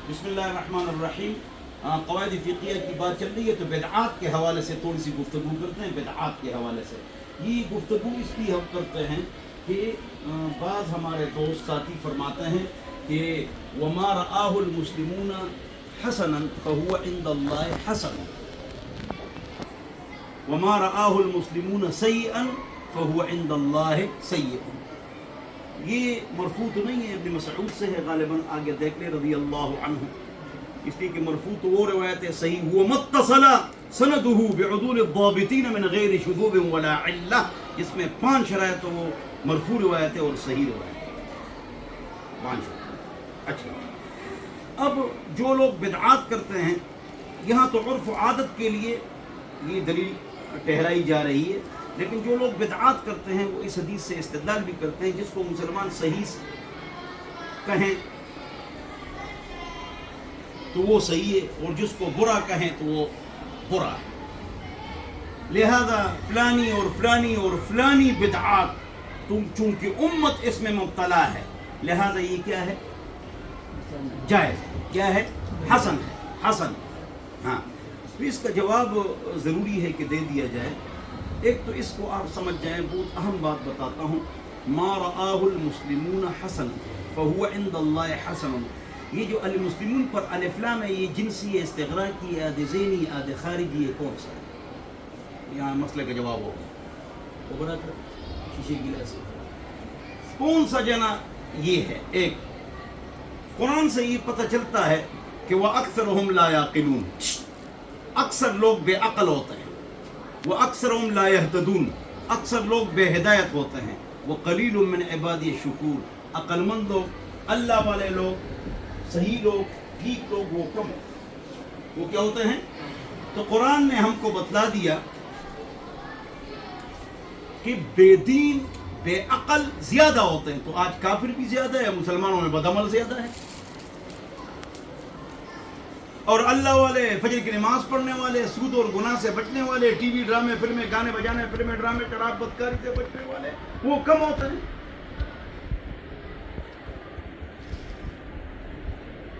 بسم اللہ الرحمن الرحیم. قواعد فقیہ کی بات چل رہی ہے تو بدعات کے حوالے سے تھوڑی سی گفتگو کرتے ہیں. بدعات کے حوالے سے یہ گفتگو اس لیے ہم کرتے ہیں کہ بعض ہمارے دوست ساتھی فرماتے ہیں کہ وما رآہ المسلمون حسنا فهو عند اللہ حسن وما رآہ المسلمون سیئا فهو عند اللہ سیئ. یہ مرفوع تو نہیں ہے، ابن مسعود سے ہے غالباً، آگے دیکھ لیں رضی اللہ عنہ. اس لیے کہ مرفوع تو وہ روایت ہے صحیح هو متصل سندہ بعدول الضابطین من غیر شذوذ ولا علہ، جس میں 5 شرائط وہ مرفوع روایت ہے اور صحیح روایت ہے. 5. اچھا، اب جو لوگ بدعات کرتے ہیں یہاں تو عرف و عادت کے لیے یہ دلیل ٹھہرائی جا رہی ہے، لیکن جو لوگ بدعات کرتے ہیں وہ اس حدیث سے استدلال بھی کرتے ہیں جس کو مسلمان صحیح کہیں تو وہ صحیح ہے اور جس کو برا کہیں تو وہ برا ہے. لہذا فلانی اور فلانی اور فلانی بدعات چونکہ امت اس میں مبتلا ہے لہذا یہ کیا ہے؟ جائز ہے. کیا ہے؟ حسن ہے. حسن. ہاں، اس کا جواب ضروری ہے کہ دے دیا جائے. ایک تو اس کو آپ سمجھ جائیں، بہت اہم بات بتاتا ہوں. ما رآہ المسلمون حسن فہو عند اللہ حسن، یہ جو المسلمون پر الف لام ہے یہ جنسی استغراقی آد ذہنی آد خارجی ہے، کون سا ہے؟ یہاں مسئلے کا جواب ہوگا. وہ بڑا کر شیشے گلاس کون سا جنا یہ ہے. ایک قرآن سے یہ پتہ چلتا ہے کہ وہ اکثرہم لا یعقلون، اکثر لوگ بے عقل ہوتے ہیں. وہ اکثرہم لا یہتدون، اکثر لوگ بے ہدایت ہوتے ہیں. وہ قلیل من عبادی الشکور، عقل مند لوگ، اللہ والے لوگ، صحیح لوگ، ٹھیک لوگ وہ کم ہیں. وہ کیا ہوتے ہیں؟ تو قرآن نے ہم کو بتلا دیا کہ بے دین بے عقل زیادہ ہوتے ہیں. تو آج کافر بھی زیادہ ہے، مسلمانوں میں بدعمل زیادہ ہے. اور اللہ والے، فجر کی نماز پڑھنے والے، سود اور گناہ سے بچنے والے، ٹی وی ڈرامے فلمیں، گانے بجانے فلمیں ڈرامے، شراب بدکاری سے بچنے والے وہ کم ہوتے ہیں.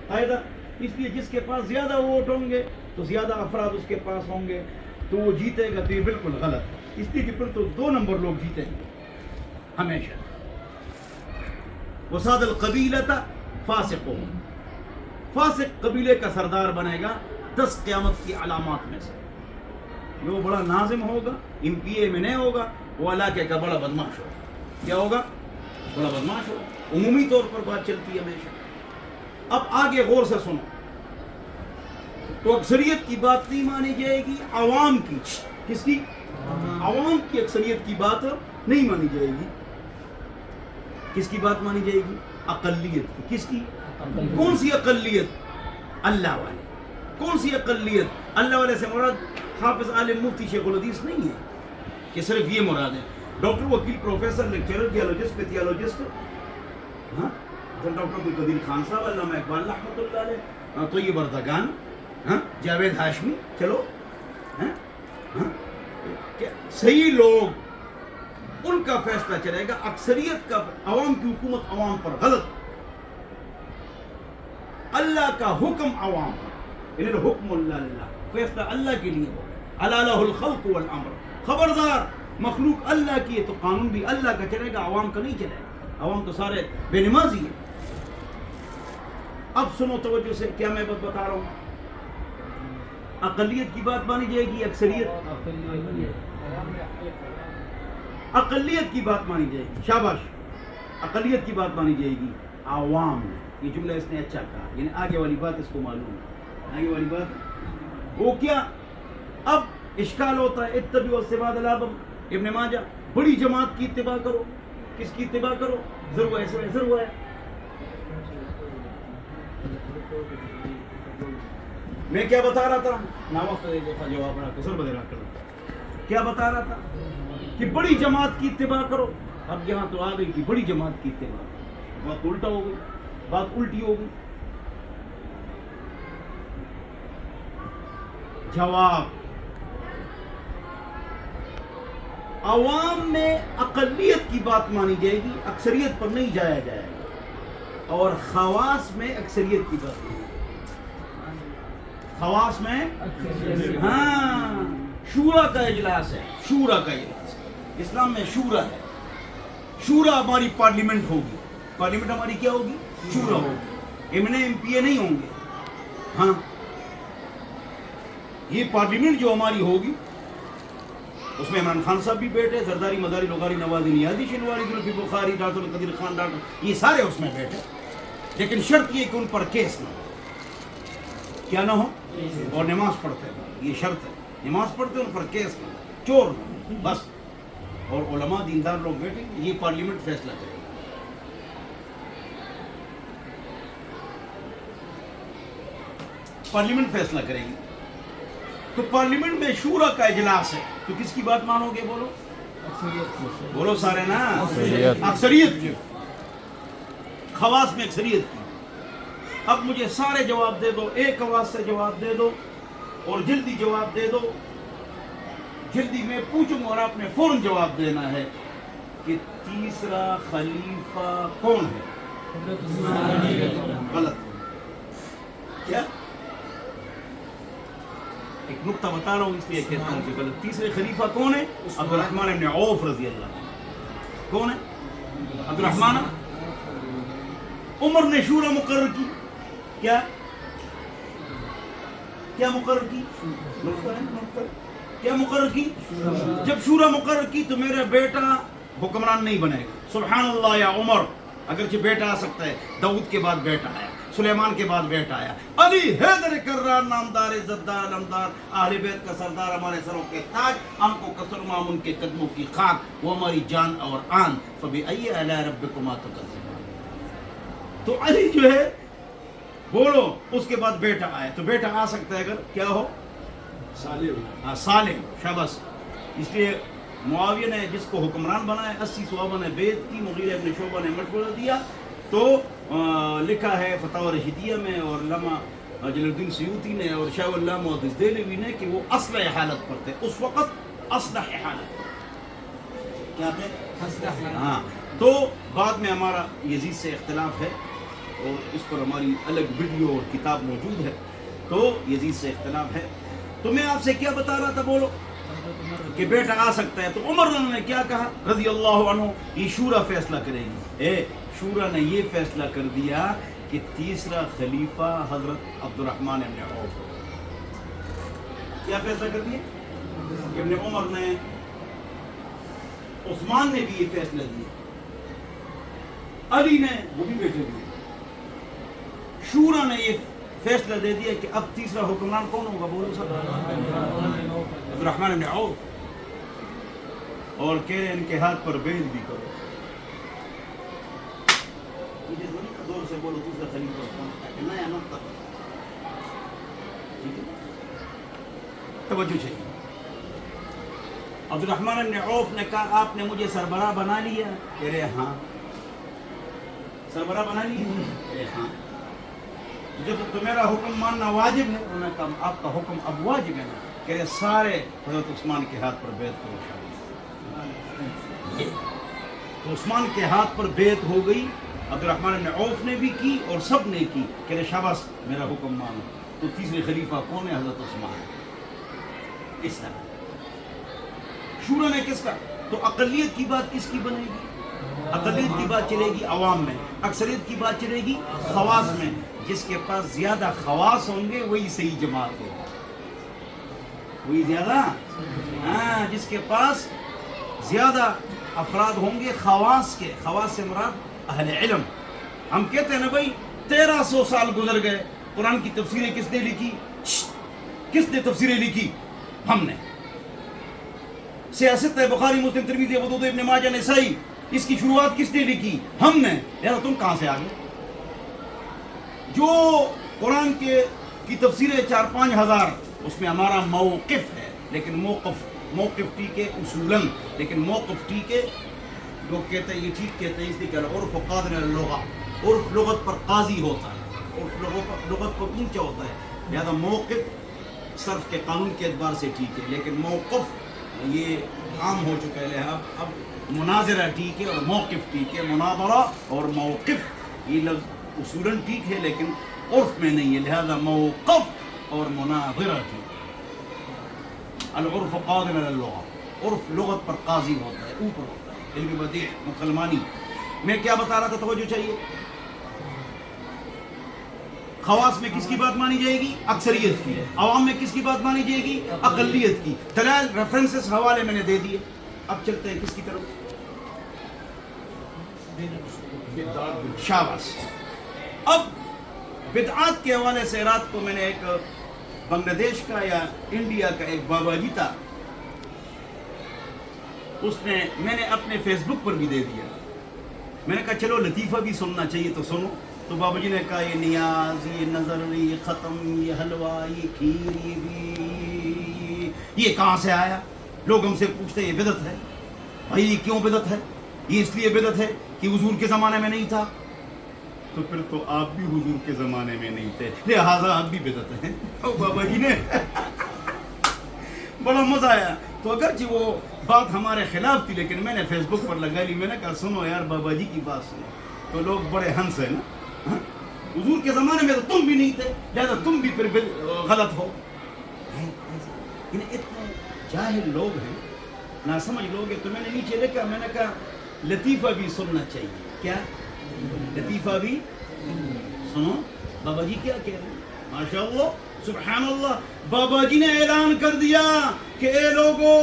فائدہ اس لیے جس کے پاس زیادہ ووٹ ہوں گے تو زیادہ افراد اس کے پاس ہوں گے تو وہ جیتے گا. تو یہ بالکل غلط ہے. اس لیے کہ پھر تو 2 نمبر لوگ جیتیں گے ہمیشہ. وساد القبیلۃ فاسقون، فاسق قبیلے کا سردار بنے گا 10 قیامت کی علامات میں سے. جو بڑا ناظم ہوگا، ایم پی اے میں نہیں ہوگا، وہ علاقے کا بڑا بدماش ہوگا. کیا ہوگا؟ بڑا بدماش ہوگا. عمومی طور پر بات چلتی ہے ہمیشہ. اب آگے غور سے سنو. تو اکثریت کی بات نہیں مانی جائے گی، عوام کی. کس کی؟ عوام کی اکثریت کی بات نہیں مانی جائے گی. کس کی بات مانی جائے گی؟ اقلیت کی. کس کی؟ کون سی اقلیت؟ اللہ والے. کون سی اقلیت؟ اللہ والے سے مراد حافظ عالم مفتی شیخ الحدیث نہیں ہے کہ صرف یہ مراد ہے. ڈاکٹر، وکیل، پروفیسر، لیکچرر، تھیولوجسٹ، پیتھیالوجسٹ، ہاں، ڈاکٹر عبدالقدیر خان صاحب، علامہ اقبال رحمۃ اللہ علیہ، طیب اردگان، ہاں، جاوید ہاشمی. چلو، ہاں، صحیح لوگ ان کا فیصلہ چلے گا. اکثریت کا، عوام کی حکومت عوام پر غلط. اللہ کا حکم عوام پر، ان الحکم اللہ، فیصلہ اللہ کے لیے ہو. الا لہ الخلق والامر، خبردار مخلوق اللہ کی ہے تو قانون بھی اللہ کا چلے گا، عوام کا نہیں چلے گا. عوام تو سارے بے نمازی ہیں. اب سنو توجہ سے، کیا میں بتا رہا ہوں؟ اقلیت کی بات مانی جائے گی، اکثریت؟ اقلیت کی بات مانی جائے گی. شاباش. اقلیت کی بات مانی جائے گی. عوام، یہ جملہ اس نے اچھا کہا، یعنی آگے والی بات اس کو معلوم ہے. آگے والی بات وہ کیا؟ اب اشکال ہوتا ہے. اتبعوا السباط العظم، ابن ماجہ، بڑی جماعت کی اتباع کرو. کس کی اتباع کرو؟ ضرور ہے، ضرور ہے. میں کیا بتا رہا تھا؟ ناوقت جواب رہا کسر بدرا کرو. کیا بتا رہا تھا؟ کہ بڑی جماعت کی اتباع کرو. اب یہاں تو آ گئی کہ بڑی جماعت کی اتباع. بات الٹا ہو گئی، بات الٹی ہو گئی. جواب، عوام میں اقلیت کی بات مانی جائے گی، اکثریت پر نہیں جایا جائے گا. اور خواص میں اکثریت کی بات نہیں. خواص میں ہاں شورا کا اجلاس ہے، شورا کا اجلاس ہے، اسلام میں شورا ہے۔ شورا ہماری پارلیمنٹ ہوگی، پارلیمنٹ ہماری کیا ہوگی؟ شورا ہوگی، ایم پی اے نہیں ہوں گے۔ ہاں یہ پارلیمنٹ جو ہماری ہوگی اس میں عمران خان صاحب بھی بیٹھے، زرداری، مزاری، لغاری، نوازی، نیازی، شنواری، زلفی بخاری، ڈاکٹر القدیر خان، ڈاکٹر، یہ سارے اس میں بیٹھے، لیکن شرط یہ کہ ان پر کیس نہ ہو، کیا نہ ہو، اور نماز پڑھتے ہیں، یہ شرط ہے، نماز پڑھتے ہیں، ان پر کیس نہ ہو، چور نہ ہو، بس، اور علماء دیندار لوگ بیٹھے، یہ پارلیمنٹ فیصلہ کرے گا۔ پارلیمنٹ فیصلہ کرے گی، تو پارلیمنٹ میں شورا کا اجلاس ہے، تو کس کی بات مانو گے؟ بولو بولو سارے نا، اکثریت کی، خواص میں اکثریت کی۔ اب مجھے سارے جواب دے دو، ایک آواز سے جواب دے دو، اور جلدی جواب دے دو، جلدی میں پوچھوں اور آپ نے فوراً جواب دینا ہے کہ تیسرا خلیفہ کون ہے؟ غلط، کیا؟ ایک نقطہ بتا رہا ہوں اس لیے کہتا ہوں کہ غلط۔ تیسرے خلیفہ کون ہے؟ عبد الرحمن ابن عوف رضی اللہ عنہ۔ کون ہے عبد الرحمن؟ عمر نے شورا مقرر کی، کیا مقرر کی؟ کیا مقرر کی؟ جب شورا مقرر کی تو میرا بیٹا حکمران نہیں بنے گا۔ سبحان اللہ یا عمر، اگرچہ بیٹا آ سکتا ہے، داؤد کے بعد بیٹا آیا، سلیمان کے بعد بیٹا آیا، علی حیدر کرار نامدار عزتدار علمدار اہل بیت کا سردار، ہمارے سروں کے تاج، آنکھوں کا سرما ان کے قدموں کی خاک، وہ ہماری جان اور آن، فبأي آلاء ربكما تكذبان۔ تو علی جو ہے بولو، اس کے بعد بیٹا آیا، تو بیٹا آ سکتا ہے اگر کیا ہو؟ صالح، شاباش۔ اس لیے معاویہ نے جس کو حکمران بنایا، 80 صحابہ نے بیعت کی، مغیرہ ابن شعبہ نے مشورہ دیا، تو لکھا ہے فتاوی رشیدیہ میں، اور علامہ جلال الدین سیوطی نے اور شاہ اللہ محدث دہلوی نے، کہ وہ اصلح حالت پر تھے، اس وقت اصلح حالت پر، کیا تھے؟ ہاں۔ تو بعد میں ہمارا یزید سے اختلاف ہے، اور اس پر ہماری الگ ویڈیو اور کتاب موجود ہے، تو یزید سے اختلاف ہے۔ تو میں آپ سے کیا بتا رہا تھا؟ بولو، کہ بیٹا آ سکتا ہے۔ تو عمر نے کیا کہا رضی اللہ عنہ؟ یہ شورا فیصلہ کرے گی۔ شورا نے یہ فیصلہ کر دیا کہ تیسرا خلیفہ حضرت عبد الرحمن ابن عوف۔ کیا فیصلہ کر دیا؟ ابن عمر نے، عثمان نے بھی یہ فیصلہ دیا، علی نے، وہ بھی بیٹھے ہوئے، شورا نے یہ فیصلہ دے دیا کہ اب تیسرا حکمران کون ہوگا؟ بولو سب، عبد الرحمن ابن عوف، اور کہہ رہے ان کے ہاتھ پر بیعت بھی کرو۔ زور سے بولو تیسرا خلیفہ کون ہے؟ نیا نقطہ، توجہ چاہیے۔ عبد الرحمن ابن عوف نے کہا آپ نے مجھے سربراہ بنا لیا؟ کہہ رہے ہاں۔ سربراہ بنا لیا؟ کہہ رہے ہاں۔ جب تو میرا حکم ماننا واجب ہے؟ انہوں نے کہا آپ کا حکم اب واجب ہے نا؟ کہہ رہے سارے حضرت عثمان کے ہاتھ پر بیعت کرو۔ تو عثمان کے ہاتھ پر بیعت ہو گئی، عبد الرحمن ابن عوف نے بھی کی اور سب نے کی، کہہ رہے شاباش میرا حکم مانو۔ تو تیسرے خلیفہ کون ہے؟ حضرت عثمان۔ اس طرح شورا نے کس کا؟ تو اقلیت کی بات کس کی بنے گی؟ اقلیت کی بات چلے گی عوام میں، اکثریت کی بات چلے گی خواص میں۔ جس کے پاس زیادہ خواص ہوں گے وہی صحیح جماعت ہوگی، وہی زیادہ، ہاں، جس کے پاس زیادہ افراد ہوں گے خواص کے، خواص سے مراد اہل علم۔ ہم کہتے ہیں نا بھائی 1300 سال گزر گئے، قرآن کی تفسیریں کس نے لکھی؟ کس نے تفسیریں لکھی؟ ہم نے۔ سیاست ہے، بخاری، مسلم، ترمذی، ابو داؤد، ابن ماجہ، نسائی، اس کی شروعات کس نے لکھی؟ ہم نے۔ یار تم کہاں سے آ گئے؟ جو قرآن کی تفسیریں 4-5 ہزار، اس میں ہمارا موقف ہے، لیکن موقف ٹھیک ہے اصولاً، لیکن موقف ٹھیک ہے، لوگ کہتے ہیں یہ ٹھیک کہتے ہیں اس لیے کہ عرف قادر اللغة، عرف لغت پر قاضی ہوتا ہے، عرف لغت پر اونچا ہوتا ہے، لہذا موقف صرف کے قانون کے اعتبار سے ٹھیک ہے، لیکن موقف یہ عام ہو چکا ہے، لہذا اب مناظرہ ٹھیک ہے اور موقف ٹھیک ہے۔ مناظرہ اور موقف یہ لفظ اصولاً ٹھیک ہے لیکن عرف میں نہیں ہے، لہذا موقف اور مناظرۃ. العرف قاضٍ علی اللغة. عرف لغت پر قاضی ہوتا ہے، اوپر ہوتا ہے. علم بدیع مسلمانی. میں کیا بتا رہا تھا، توجہ چاہیے. خواص میں کس کی بات مانی جائے گی؟ اکثریت کی. عوام میں کس کی بات مانی جائے گی؟ اقلیت کی. دلائل ریفرنسز حوالے میں نے دے دیے. اب چلتے ہیں کس کی طرف؟ شاباش. اب بدعات کے حوالے سے رات کو میں نے ایک بنگلہ دیش کا یا انڈیا کا ایک بابا جی تھا، میں نے اپنے فیس بک پر بھی دے دیا. میں نے کہا چلو لطیفہ بھی سننا چاہیے تو سنو. تو بابا جی نے کہا یہ نیاز، یہ نظر، یہ ختم، یہ حلوہ، یہ کھیر، یہ کہاں سے آیا؟ لوگ ہم سے پوچھتے ہیں یہ بدعت ہے. بھائی یہ کیوں بدعت ہے؟ یہ اس لیے بدعت ہے کہ حضور کے زمانے میں نہیں تھا. تو پھر تو آپ بھی حضور کے زمانے میں نہیں تھے، لہٰذا آپ بھی بدعت ہیں. بابا جی نے بڑا مزہ آیا. تو اگرچہ وہ بات ہمارے خلاف تھی لیکن میں نے فیس بک پر لگا لی. میں نے کہا سنو یار بابا جی کی بات سنو. تو لوگ بڑے ہنس ہیں نا. حضور کے زمانے میں تو تم بھی نہیں تھے، لہٰذا تم بھی پھر غلط ہو. اتنے جاہل لوگ ہیں، ناسمجھ لوگ ہیں. تو میں نے نیچے لکھا، میں نے کہا لطیفہ بھی سننا چاہیے. کیا لطیفہ بھی سنو؟ بابا جی کیا کہہ رہے ہیں؟ ماشاء اللہ سبحان اللہ. بابا جی نے اعلان کر دیا کہ اے لوگو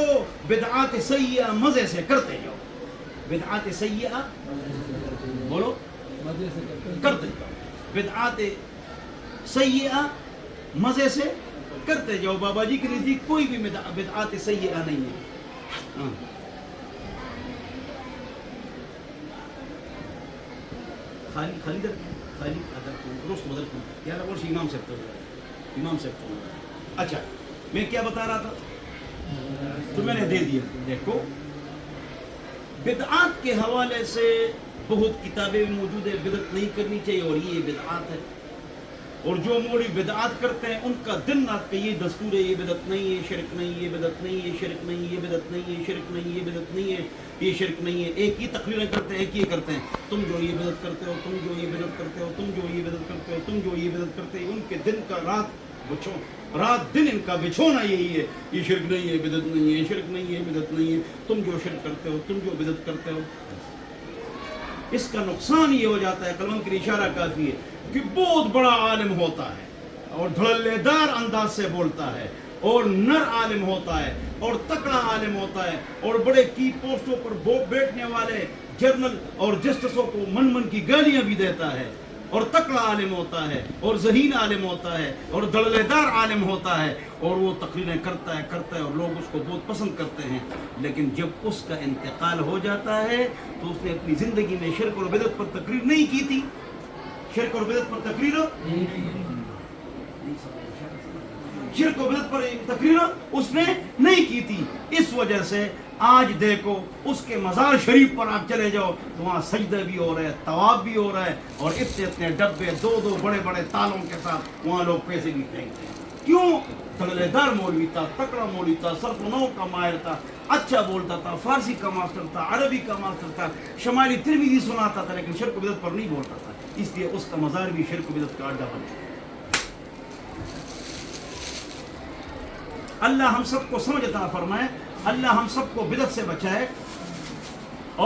بدعات سیئہ مزے سے کرتے جاؤ. بدعات سیئہ بولو کرتے جاؤ. بدعات سیئہ مزے سے کرتے جاؤ. بابا جی کے نزدیک کوئی بھی بدعات سیئہ نہیں ہے. خالی امام صاحب. اچھا میں کیا بتا رہا تھا؟ تو میں نے دے دیا. دیکھو بدعات کے حوالے سے بہت کتابیں موجود ہیں. بدعت نہیں کرنی چاہیے اور یہ بدعات ہے. اور جو موڑی بدعات کرتے ہیں ان کا دن رات کا یہ دستور ہے، یہ بدعت نہیں ہے، شرک نہیں، یہ بدعت نہیں ہے، شرک نہیں، یہ بدعت نہیں ہے، شرک نہیں، یہ بدعت نہیں ہے، یہ شرک نہیں ہے. ایک ہی تقریریں کرتے ہیں، ایک ہی کرتے ہیں. تم جو یہ بدعت کرتے ہو، تم جو یہ بدعت کرتے ہو، تم جو یہ بدعت کرتے ہو، تم جو یہ بدعت کرتے ہو. ان کے دن کا رات دن ان کا بچھونا یہی ہے، یہ شرک نہیں ہے، بدعت نہیں ہے، شرک نہیں ہے، بدعت نہیں ہے. تم جو شرک کرتے ہو، تم جو بدعت کرتے ہو. اس کا نقصان یہ ہو جاتا ہے، قلم کے اشارہ کافی ہے کہ بہت بڑا عالم ہوتا ہے اور دھڑلے دار انداز سے بولتا ہے اور نر عالم ہوتا ہے اور تکڑا عالم ہوتا ہے اور بڑے کی پوسٹوں پر بیٹھنے والے جنرل اور جسٹسوں کو من کی گالیاں بھی دیتا ہے اور تکڑا عالم ہوتا ہے اور ذہین عالم ہوتا ہے اور دھڑلے دار عالم ہوتا ہے اور وہ تقریریں کرتا ہے اور لوگ اس کو بہت پسند کرتے ہیں. لیکن جب اس کا انتقال ہو جاتا ہے تو اس نے اپنی زندگی میں شرک اور بدعت پر تقریر نہیں کی تھی. شرک اور بدعت پر تقریر شرک و بدعت پر تقریر اس نے نہیں کی تھی. اس وجہ سے آج دیکھو اس کے مزار شریف پر آپ چلے جاؤ تو وہاں سجدہ بھی ہو رہا ہے، طواف بھی ہو رہا ہے اور اتنے ڈبے دو بڑے تالوں کے ساتھ وہاں لوگ پیسے بھی پھینکتے ہیں. کیوں؟ دھڑلے دار مولوی تھا، تکڑا مولوی تھا، صرف و نحو کا ماہر تھا، اچھا بولتا تھا، فارسی کا ماسٹر تھا، عربی کا ماسٹر تھا، شمالی ترمذی سناتا تھا لیکن شرک و بدعت پر نہیں بولتا تھا. اس لیے اس کا مزار بھی شرک و بدعت کا اڈا بن گیا. اللہ ہم سب کو سمجھ عطا فرمائے، اللہ ہم سب کو بدعت سے بچائے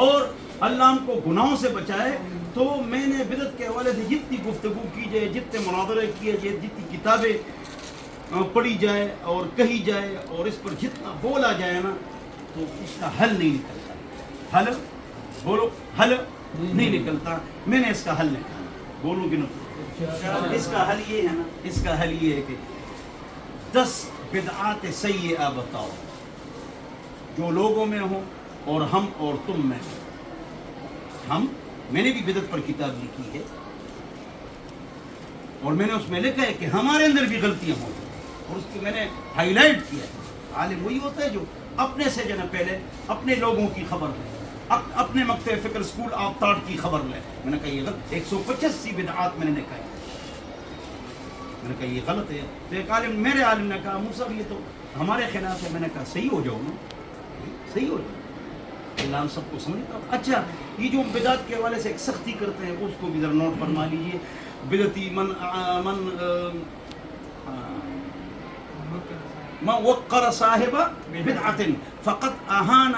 اور اللہ ہم کو گناہوں سے بچائے. تو میں نے بدعت کے حوالے سے جتنی گفتگو کی جائے، جتنے مناظرے کیے جائے، جتنی کتابیں پڑھی جائے اور کہی جائے اور اس پر جتنا بولا جائے نا تو اس کا حل نہیں نکلتا. حل بولو، حل نہیں نکلتا. میں نے اس کا حل نکالا، بولوں کہ نہیں؟ اس کا حل یہ ہے نا، اس کا حل یہ ہے کہ 10 بدعات سیئہ بتاؤ جو لوگوں میں ہوں اور ہم اور تم میں ہوں. میں نے بھی بدعت پر کتاب لکھی ہے اور میں نے اس میں لکھا ہے کہ ہمارے اندر بھی غلطیاں ہوں اور اس کی میں نے ہائی لائٹ کیا ہے. عالم وہی ہوتا ہے جو اپنے سے جو نا پہلے اپنے لوگوں کی خبر لے، اپنے مکتب فکر اسکول آف تھاٹ کی خبر لے. میں نے کہا یہ غلط. 185 بدعات میں نے کہا، میں نے کہا یہ غلط ہے. تو ایک عالم، میرے عالم نے کہا موسیٰ یہ تو ہمارے خلاف ہے. میں نے کہا صحیح ہو جاؤ نا، صحیح ہو جاؤ. اللہ ہم سب کو سمجھتا. اچھا یہ جو بدعت کے حوالے سے ایک سختی کرتے ہیں اس کو بھی ذرا نوٹ فرما لیجیے. بدعتی من من وقر صاحب بدعت فقط اعان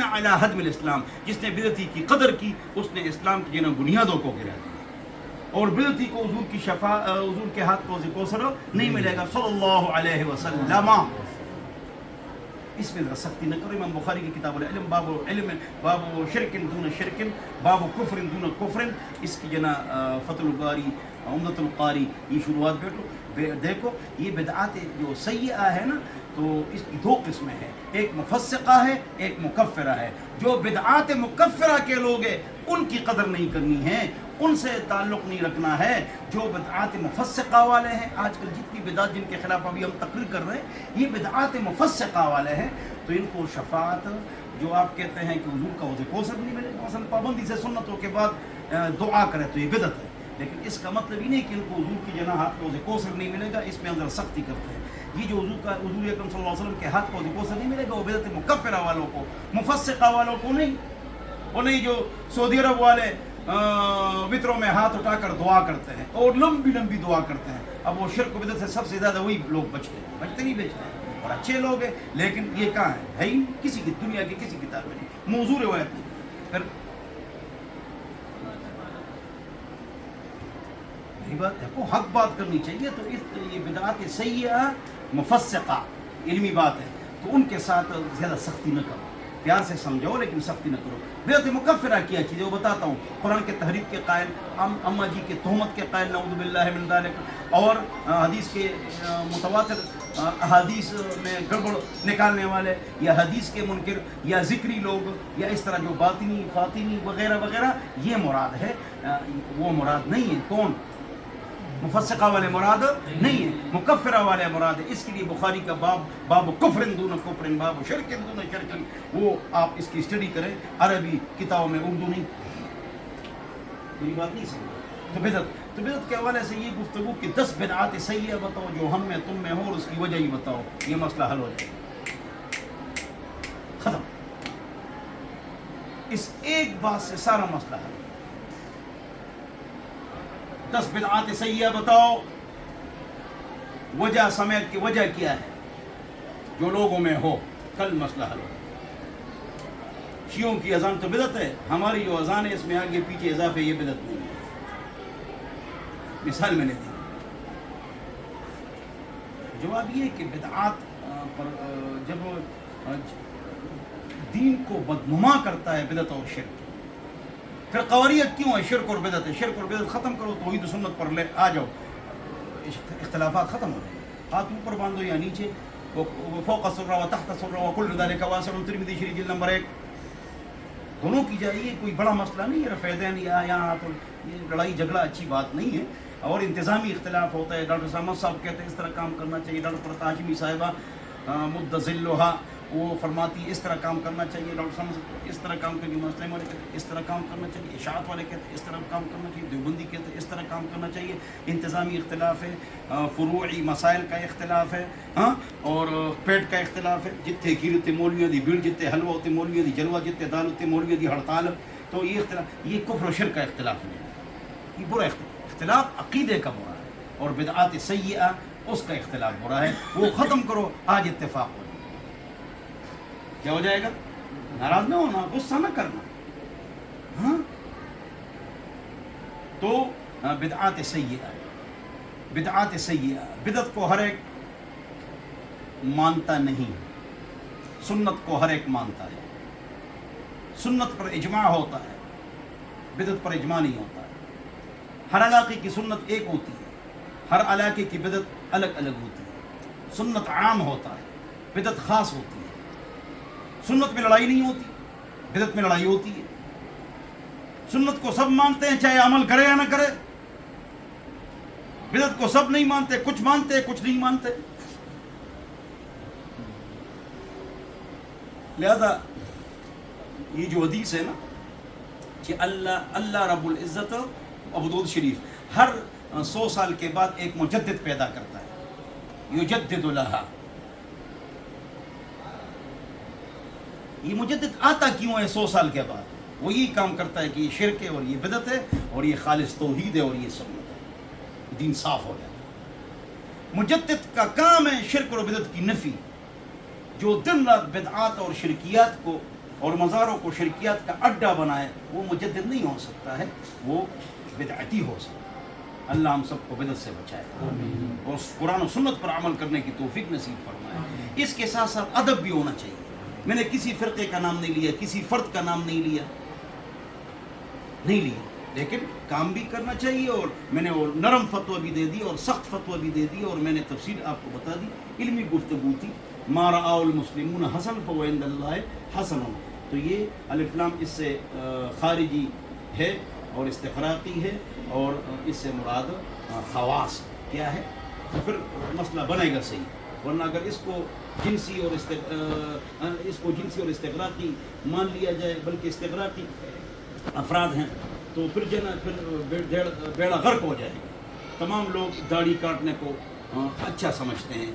علی ہدم الاسلام، جس نے بدعتی کی قدر کی اس نے اسلام کی جنہیں بنیادوں کو گرا دیا. اور بدعتی کو حضور کی حضور کے ہاتھ کو کوثر نہیں ملے گا صلی اللہ علیہ وسلم. اس میں ذرا سختی نہ کرو. امام بخاری کی کتاب العلم باب شرک دون شرک باب کفر دون کفر، اس کی جنا فتح الباری عمدۃ القاری یہ شروعات دیکھو. یہ بدعات جو سیئہ ہے نا تو اس کی دو قسمیں ہیں، ایک مفسقہ ہے ایک مکفرہ ہے. جو بدعات مکفرہ کے لوگ ہیں ان کی قدر نہیں کرنی ہے، ان سے تعلق نہیں رکھنا ہے. جو بدعات مفسقہ والے ہیں، آج کل جتنی بدعات جن کے خلاف ابھی ہم تقریر کر رہے ہیں یہ بدعات مفسقہ والے ہیں، تو ان کو شفاعت جو آپ کہتے ہیں کہ حضور کا حوض کوثر نہیں ملے گا، مثلا پابندی سے سنتوں کے بعد دعا کرے تو یہ بدعت ہے. لیکن اس کا مطلب یہ نہیں کہ ان کو حضور کی جناح ہاتھ کا حوض کوثر نہیں ملے گا، اس میں اندر سختی کرتے ہیں. یہ جو حضور اکرم صلی اللہ علیہ وسلم کے ہاتھ کا حوض کوثر نہیں ملے گا وہ بدعت مکفرہ والوں کو، مفسقہ والوں کو نہیں. وہ نہیں جو سعودی عرب والے وطروں میں ہاتھ اٹھا کر دعا کرتے ہیں اور لمبی لمبی دعا کرتے ہیں. اب وہ شرک و بدعت سے سب سے زیادہ وہی لوگ بچتے نہیں بیچتے ہیں اور اچھے لوگ ہیں، لیکن یہ کہاں ہے ہی کسی کی دنیا کی کسی کتاب میں نہیں، موضوع روایت نہیں. پھر یہی بات دیکھو حق بات کرنی چاہیے. تو یہ بدعات سیئہ مفسقہ علمی بات ہے، تو ان کے ساتھ زیادہ سختی نہ کرو، پیار سے سمجھو لیکن سختی نہ کرو. بدعت مکفرہ کیا چیزیں وہ بتاتا ہوں. قرآن کے تحریف کے قائل، اماں جی کے تہمت کے قائل نعوذ باللہ من ذالک، اور حدیث کے متواتر احادیث میں گڑبڑ نکالنے والے، یا حدیث کے منکر، یا ذکری لوگ، یا اس طرح جو باطنی فاطنی وغیرہ وغیرہ، یہ مراد ہے. وہ مراد نہیں ہے. کون؟ مفسقہ والے مراد نہیں ہے، مکفرہ والے مراد ہے. اس کے لیے بخاری کا باب کفر دون کفر باب شرک دون شرک، وہ آپ اس کی اسٹڈی کریں عربی کتابوں میں، اردو نہیں. میری بات نہیں سمجھ. تو بدعت کے حوالے سے یہ گفتگو کہ 10 بدعات سیئہ بتاؤ جو ہم میں تم میں ہو اور اس کی وجہ ہی بتاؤ، یہ مسئلہ حل ہو جائے ختم. اس ایک بات سے سارا مسئلہ حل. 10 بدعات سیئہ بتاؤ، وجہ سمیت کی وجہ کیا ہے جو لوگوں میں ہو، کل مسئلہ حل ہو. شیعوں کی اذان تو بدعت ہے، ہماری جو اذان ہے اس میں آگے پیچھے اضافے یہ بدعت نہیں ہے. مثال میں نے دی. جواب یہ کہ بدعات پر جب دین کو بدنما کرتا ہے بدعت اور شرک، پھر قواریت کیوں ہے؟ شرک اور بدعت ہے. شرک اور بدعت ختم کرو، توحید و سنت پر لے آ جاؤ، اختلافات ختم ہو جائیں. ہاتھ اوپر باندھو یا نیچے، فوق السرہ و تحت السرہ و کل ذلک واسع. ترمذی شریف جلد نمبر 1. دونوں کی جائے، کوئی بڑا مسئلہ نہیں ہے. رفیدین یا یہاں تو یہ لڑائی جھگڑا اچھی بات نہیں ہے. اور انتظامی اختلاف ہوتا ہے. ڈاکٹر سامد صاحب کہتے ہیں اس طرح کام کرنا چاہیے، ڈاکٹر پرت ہاشمی صاحبہ مدذلھا وہ فرماتی ہے اس طرح کام کرنا چاہیے، ڈاکٹر صاحب اس طرح کام کرنے، مسلم والے کہتے ہیں اس طرح کام کرنا چاہیے، اشاعت والے کہتے ہیں اس طرح کام کرنا چاہیے، دیوبندی کہتے ہیں اس طرح کام کرنا چاہیے. انتظامی اختلاف ہے، فروعی مسائل کا اختلاف ہے، ہاں، اور پیٹ کا اختلاف ہے. جتنے کھیر تے مولویوں دی بھیڑ، جتنے حلوہ ہوتے مولویوں دی جلوہ، جتنے دال ہوتے مولویوں دی ہڑتال. تو یہ اختلاف، یہ کفر و شرک کا اختلاف نہیں ہے، یہ برا اختلاف عقیدے کا برا ہے. اور بدعات سیئہ اس کا اختلاف برا ہے، وہ ختم کرو. آج اتفاق ہو کیا ہو جائے گا؟ ناراض نہ ہونا، غصہ نہ کرنا. ہاں، تو بدعات سیئہ، بدعات سیئہ، بدعت کو ہر ایک مانتا نہیں، سنت کو ہر ایک مانتا ہے. سنت پر اجماع ہوتا ہے، بدعت پر اجماع نہیں ہوتا ہے. ہر علاقے کی سنت ایک ہوتی ہے، ہر علاقے کی بدعت الگ الگ ہوتی ہے. سنت عام ہوتا ہے، بدعت خاص ہوتی ہے. سنت میں لڑائی نہیں ہوتی، بدعت میں لڑائی ہوتی ہے. سنت کو سب مانتے ہیں چاہے عمل کرے یا نہ کرے، بدعت کو سب نہیں مانتے، کچھ مانتے کچھ نہیں مانتے. لہذا یہ جو حدیث ہے نا کہ اللہ رب العزت، ابو داؤد شریف، ہر 100 سال کے بعد ایک مجدد پیدا کرتا ہے، یجدد لہا. یہ مجدد آتا کیوں ہے 100 سال کے بعد؟ وہ یہی کام کرتا ہے کہ یہ شرک ہے اور یہ بدعت ہے اور یہ خالص توحید ہے اور یہ سنت ہے، دین صاف ہو جاتا ہے. مجدد کا کام ہے شرک اور بدعت کی نفی. جو دن رات بدعات اور شرکیات کو اور مزاروں کو شرکیات کا اڈا بنائے وہ مجدد نہیں ہو سکتا ہے، وہ بدعتی ہو سکتا ہے. اللہ ہم سب کو بدعت سے بچائے اور قرآن و سنت پر عمل کرنے کی توفیق نصیب فرمائے. اس کے ساتھ ساتھ ادب بھی ہونا چاہیے. میں نے کسی فرقے کا نام نہیں لیا، کسی فرد کا نام نہیں لیا، لیکن کام بھی کرنا چاہیے. اور میں نے وہ نرم فتویٰ بھی دے دی اور سخت فتویٰ بھی دے دی اور میں نے تفصیل آپ کو بتا دی. علمی گفتگو تھی. ما رآہ المسلمون حسن فهو عند اللہ حسن. تو یہ الف لام اس سے خارجی ہے اور استقراقی ہے اور اس سے مراد خواص کیا ہے، تو پھر مسئلہ بنے گا صحیح. ورنہ اگر اس کو جنسی اور استقراقی مان لیا جائے بلکہ استقراقی افراد ہیں تو پھر بیڑا غرق ہو جائے گا. تمام لوگ داڑھی کاٹنے کو اچھا سمجھتے ہیں،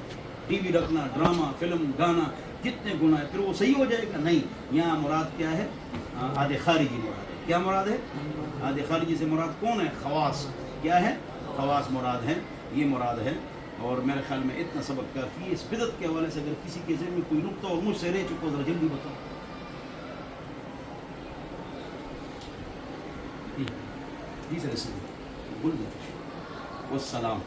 ٹی وی رکھنا، ڈرامہ، فلم، گانا، جتنے گناہ ہے پھر وہ صحیح ہو جائے گا. نہیں، یہاں مراد کیا ہے؟ عاد خارجی مراد ہے. کیا مراد ہے؟ عاد خارجی سے مراد کون ہے؟ خواص. کیا ہے؟ خواص مراد ہیں. یہ مراد ہے. اور میرے خیال میں اتنا سبق کافی ہے. اس بدعت کے حوالے سے اگر کسی کے ذہن میں کوئی نقطہ اور مجھ سے رہ چکا ذرا جلدی بتاؤ. جی سر، بول دیں. والسلام.